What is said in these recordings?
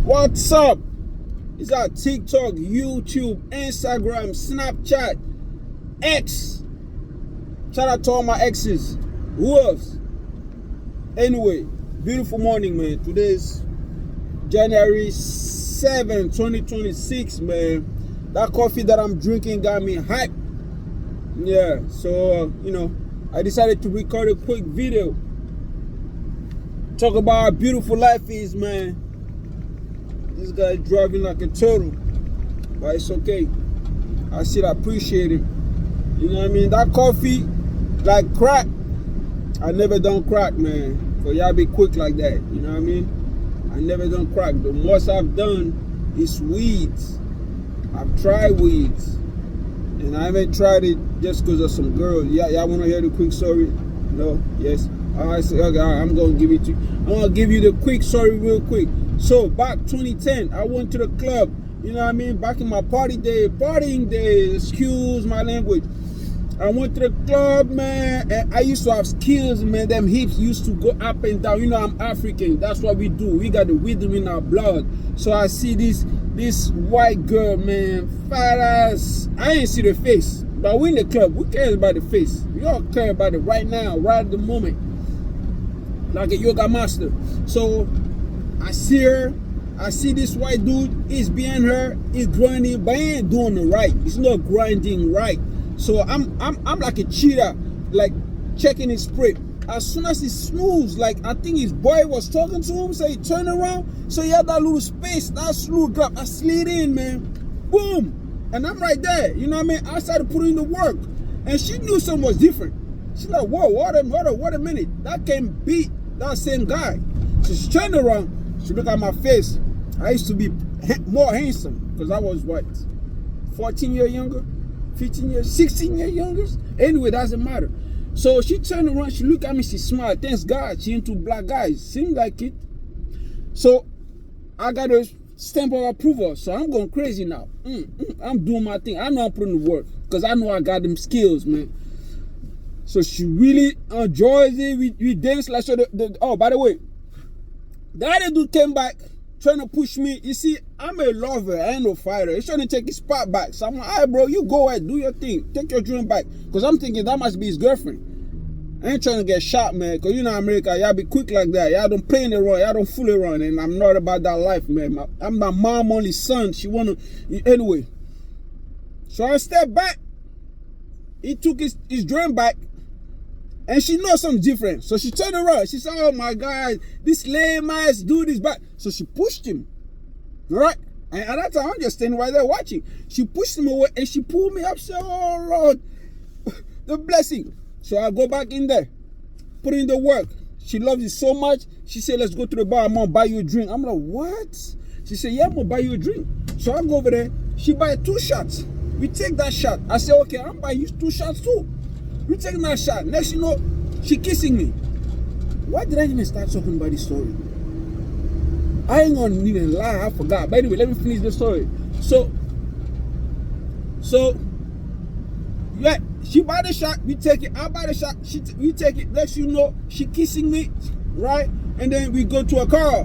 What's up? It's our TikTok, YouTube, Instagram, Snapchat, X. Shout out to all my exes. Who else? Anyway, beautiful morning, man. Today's January 7, 2026, man. That coffee that I'm drinking got me hyped. Yeah, so, I decided to record a quick video. Talk about how beautiful life is, man. This guy driving like a turtle, but it's okay. I still appreciate him. You know what I mean? That coffee, like crack. I never done crack, man. For y'all be quick like that. You know what I mean? I never done crack. The most I've done is weeds. I've tried weeds, and I haven't tried it just because of some girls. Y'all want to hear the quick story? No? Yes? I say, okay, I'm gonna give it to you. I'm gonna give you the quick story real quick. So back 2010, I went to the club. You know what I mean? Back in my partying days, excuse my language. I went to the club, man, and I used to have skills, man. Them hips used to go up and down. You know, I'm African. That's what we do. We got the rhythm in our blood. So I see this white girl, man, fat ass. I ain't see the face, but we in the club. We care about the face. We all care about it right now, right at the moment, like a yoga master. So I see her. I see this white dude. He's behind her. He's grinding, but he ain't doing it right. He's not grinding right. So I'm like a cheater, like checking his sprit. As soon as he snooze, like I think his boy was talking to him, so he turned around. So he had that little space, that little drop. I slid in, man. Boom. And I'm right there. You know what I mean? I started putting in the work. And she knew something was different. She's like, whoa, what a minute. That can beat that same guy. So she turned around. She looked at my face. I used to be more handsome because I was what, 14 years younger, 15 years, 16 years younger. Anyway, doesn't matter. So she turned around, she looked at me, she smiled. Thanks God, she into black guys. Seemed like it. So I got a stamp of approval. So I'm going crazy now. I'm doing my thing. I know I'm putting the work because I know I got them skills, man. So she really enjoys it. We dance like so. Oh, by the way, the other dude came back trying to push me. You see, I'm a lover. I ain't no fighter. He's trying to take his spot back. So I'm like, all right, bro, you go ahead, do your thing. Take your dream back. Because I'm thinking that must be his girlfriend. I ain't trying to get shot, man. Because you know America, y'all be quick like that. Y'all don't play in the run. Y'all don't fool around. And I'm not about that life, man. I'm my mom only son. She want to... Anyway. So I stepped back. He took his dream back. And she knows something different. So she turned around. She said, oh my God, this lame ass dude is back. So she pushed him. All right? And at that time, I'm just standing right there watching. She pushed him away and she pulled me up. She said, oh Lord, the blessing. So I go back in there, put in the work. She loves it so much. She said, let's go to the bar. I'm going to buy you a drink. I'm like, what? She said, yeah, I'm going to buy you a drink. So I go over there. She buy 2 shots. We take that shot. I said, okay, I'm buying you 2 shots too. We taking that shot. Next you know, she kissing me. Why did I even start talking about this story? I ain't gonna even lie, I forgot. But anyway, let me finish the story. So yeah, she buy the shot, we take it. I buy the shot, we take it. Next you know, she kissing me, right? And then we go to a car,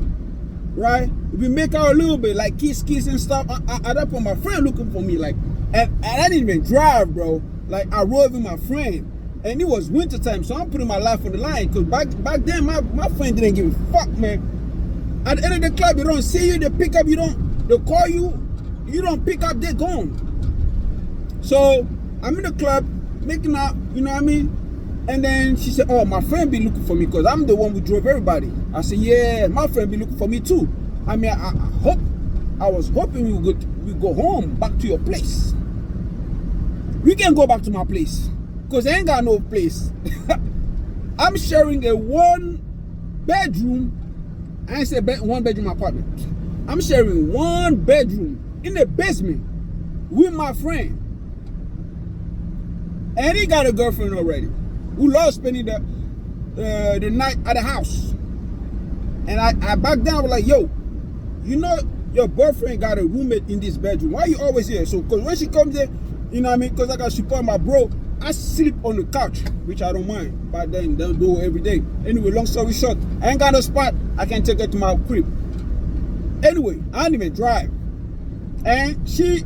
right? We make out a little bit, like kiss and stuff. At that point, my friend looking for me, like, and I didn't even drive, bro. Like I rode with my friend. And it was winter time, so I'm putting my life on the line. Because back then, my friend didn't give a fuck, man. At the end of the club, they don't see you, they pick up, they call you, you don't pick up, they're gone. So I'm in the club, making out, you know what I mean? And then she said, oh, my friend be looking for me because I'm the one who drove everybody. I said, yeah, my friend be looking for me too. I mean, I was hoping we go home, back to your place. We can go back to my place. Because I ain't got no place. I'm sharing a 1 bedroom. I ain't say 1 bedroom apartment. I'm sharing 1 bedroom in the basement with my friend. And he got a girlfriend already who loves spending the night at the house. And I back down, I was like, yo, you know your boyfriend got a roommate in this bedroom. Why you always here? So, because when she comes there, you know what I mean? Because I got to support my bro. I sleep on the couch, which I don't mind. But then don't do it every day. Anyway, long story short, I ain't got no spot. I can take her to my crib. Anyway, I didn't even drive. And she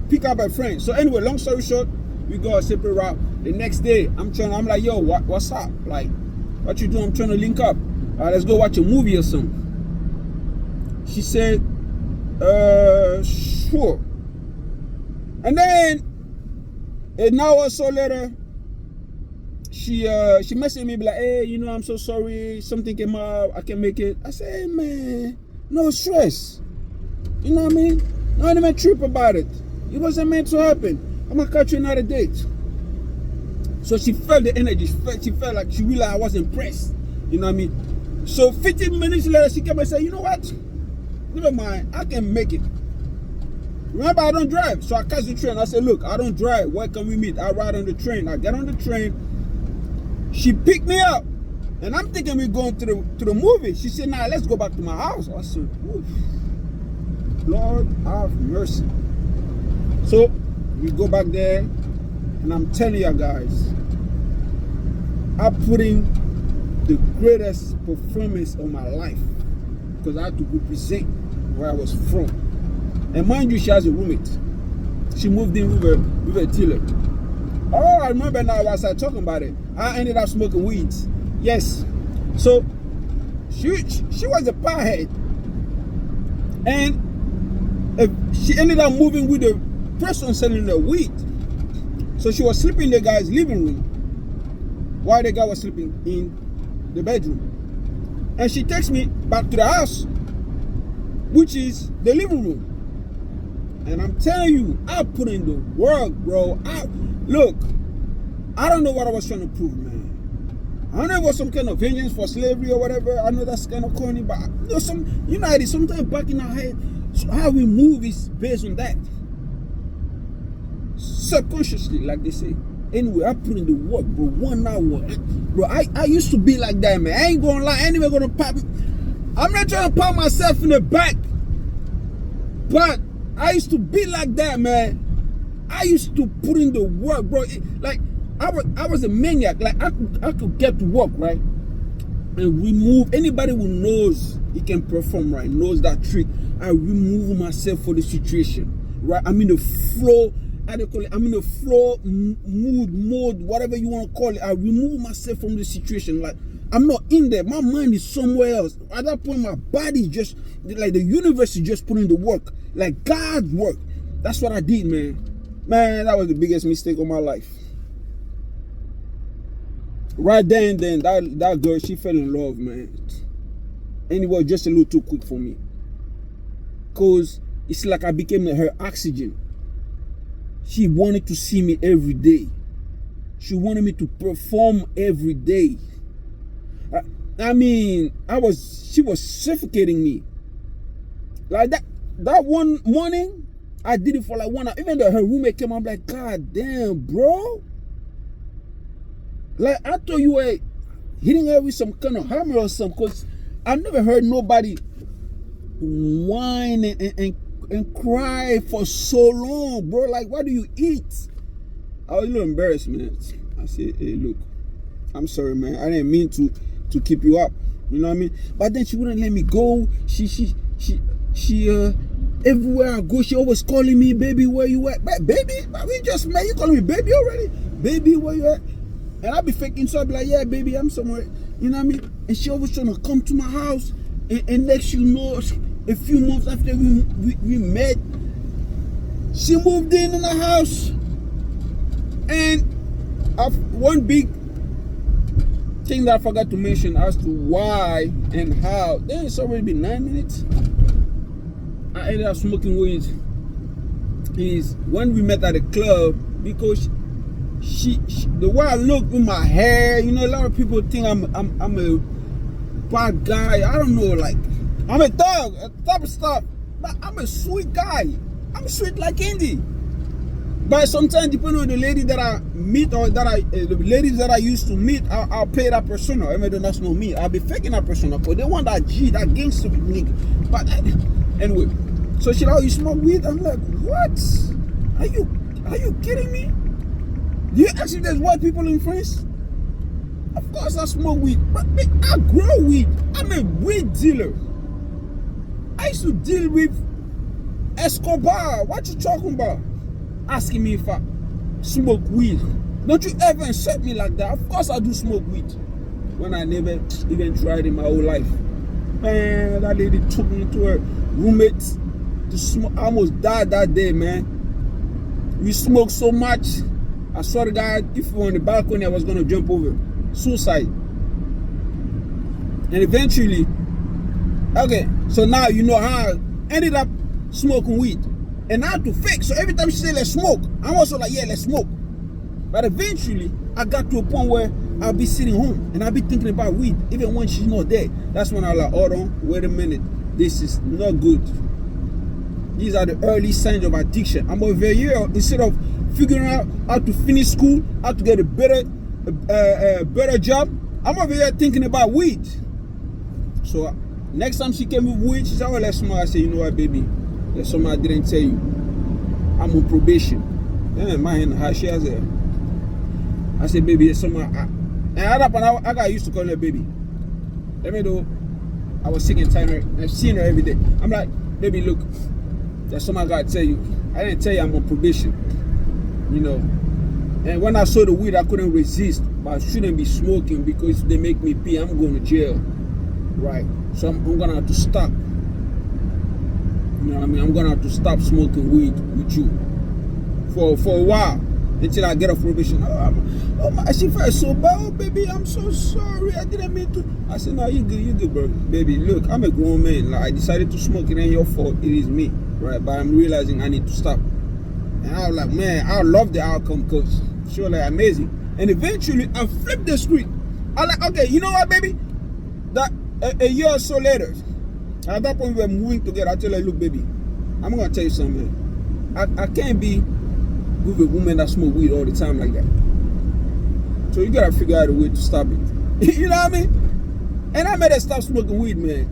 pick up her friend. So anyway, long story short, we go a separate route. The next day, I'm like, yo, what's up? Like, what you doing? I'm trying to link up. Let's go watch a movie or something. She said, sure. And then an hour or so later, she messaged me, be like, hey, you know, I'm so sorry, something came up, I can't make it. I said, hey man, no stress. You know what I mean? Don't even trip about it. It wasn't meant to happen. I'm gonna catch you another date. So she felt the energy. She felt like she realized I was impressed. You know what I mean? So 15 minutes later, she came and said, you know what? Never mind, I can make it. Remember, I don't drive. So I catch the train. I said, look, I don't drive. Where can we meet? I ride on the train. I get on the train. She picked me up. And I'm thinking we're going to the movie. She said, nah, let's go back to my house. I said, oof. Lord have mercy. So we go back there, and I'm telling you guys, I put in the greatest performance of my life because I had to represent where I was from. And mind you, she has a roommate. She moved in with a dealer. Oh, I remember now as I talking about it, I ended up smoking weeds. Yes. So she was a pothead. And she ended up moving with the person selling the weed. So she was sleeping in the guy's living room while the guy was sleeping in the bedroom. And she takes me back to the house, which is the living room. And I'm telling you, I put in the work, bro. Look, I don't know what I was trying to prove, man. I don't know if it was some kind of vengeance for slavery or whatever. I know that's kind of corny, but sometimes back in our head, so how we move is based on that. Subconsciously, like they say. Anyway, I put in the work, bro. 1 hour. Bro, I used to be like that, man. I ain't gonna lie. I ain't even gonna pop. I'm not trying to pop myself in the back. But I used to be like that, man. I used to put in the work, bro. I was a maniac. Like, I could get to work, right? And remove anybody who knows he can perform, right? Knows that trick. I remove myself for the situation, right? I'm in the flow. I'm in the flow, mode, whatever you want to call it. I remove myself from the situation. Like, I'm not in there. My mind is somewhere else. At that point, my body just, like the universe is just putting the work. Like God's work. That's what I did, man. Man, that was the biggest mistake of my life. Right then, that girl, she fell in love, man. And it was just a little too quick for me. Because it's like I became her oxygen. She wanted to see me every day. She wanted me to perform every day. I mean, she was suffocating me. Like that one morning, I did it for like 1 hour. Even though her roommate came, I'm like, God damn, bro. Like, I thought you were hitting her with some kind of hammer or something. Because I've never heard nobody whine and cry for so long, bro. Like, what do you eat? I was a little embarrassed, man. I said, hey, look, I'm sorry, man. I didn't mean to keep you up. You know what I mean? But then she wouldn't let me go. She everywhere I go, she always calling me, baby, where you at? Baby? We just met. You calling me baby already? Baby, where you at? And I be faking, so I be like, yeah, baby, I'm somewhere. You know what I mean? And she always trying to come to my house. And next you know, a few months after we met, she moved in the house. And one big thing that I forgot to mention as to why and how. Then it's already been 9 minutes. I ended up smoking weed is when we met at the club, because she the way I look with my hair, you know, a lot of people think I'm a bad guy. I don't know, like I'm a thug, a type of stuff. But I'm a sweet guy. I'm sweet like Indy. But sometimes, depending on the lady that I meet or the ladies that I used to meet, I'll play that persona. Even though that's not me, I'll be faking that persona. But they want that G, that gangster nigga. But anyway, so she like, oh, you smoke weed? I'm like, what? Are you kidding me? Do you actually there's white people in France? Of course I smoke weed, but I grow weed. I'm a weed dealer. I used to deal with Escobar. What you talking about? Asking me if I smoke weed. Don't you ever insult me like that. Of course I do smoke weed. When I never even tried in my whole life. Man, that lady took me to her roommate to smoke. I almost died that day, man. We smoked so much. I swear to God, if we were on the balcony, I was going to jump over. Suicide. And eventually, okay, so now you know how I ended up smoking weed. And I had to fake. So every time she said, let's smoke, I'm also like, yeah, let's smoke. But eventually, I got to a point where I'll be sitting home and I'll be thinking about weed, even when she's not there. That's when I'm like, hold on, wait a minute. This is not good. These are the early signs of addiction. I'm over here, instead of figuring out how to finish school, how to get a better job, I'm over here thinking about weed. So next time she came with weed, she said, oh, let's smoke. I said, you know what, baby? There's something I didn't tell you. I'm on probation. Yeah, my hand, how she has it. I said, baby, there's something and I got used to calling her baby. Let me know. I was sick and tired. I've seen her every day. I'm like, baby, look, there's something I gotta tell you. I didn't tell you I'm on probation. You know. And when I saw the weed, I couldn't resist. But I shouldn't be smoking because if they make me pee, I'm going to jail. Right. So I'm gonna have to stop. You know what I mean? I'm gonna have to stop smoking weed with you for a while until I get off probation. Oh my, she felt so bad. Oh baby, I'm so sorry. I didn't mean to. I said, no, you good, bro. Baby, look, I'm a grown man. Like, I decided to smoke. It ain't your fault. It is me, right? But I'm realizing I need to stop. And I was like, man, I love the outcome because she was like amazing. And eventually, I flipped the script. I like, okay, you know what, baby? That a year or so later, at that point we were moving together. I tell her, look, baby, I'm gonna tell you something, man. I can't be with a woman that smoke weed all the time like that. So you gotta figure out a way to stop it. You know what I mean? And I made her stop smoking weed, man.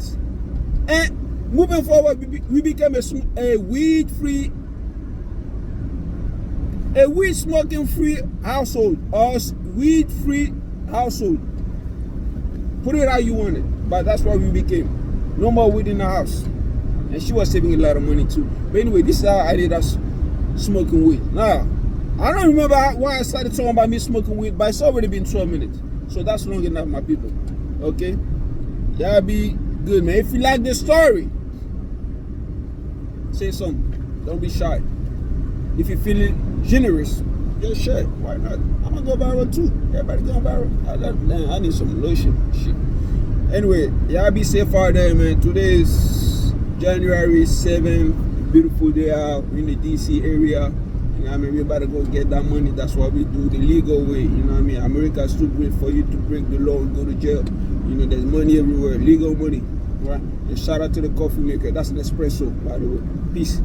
And moving forward, we became a weed-free, a weed smoking-free household, or weed-free household. Put it how you want it, but that's what we became. No more weed in the house. And she was saving a lot of money too. But anyway, this is how I did us smoking weed. Now, I don't remember why I started talking about me smoking weed, but it's already been 12 minutes. So that's long enough, my people. Okay? Y'all be good, man. If you like this story, say something. Don't be shy. If you're feeling generous, just share. Why not? I'm gonna go viral too. Everybody going viral. I need some lotion. Shit. Anyway, y'all be safe out there, man. Today is January 7th. Beautiful day out in the DC area. You know what I mean? We about to go get that money. That's what we do the legal way. You know what I mean? America is too great for you to break the law and go to jail. You know, there's money everywhere. Legal money. Right? And shout out to the coffee maker. That's an espresso, by the way. Peace.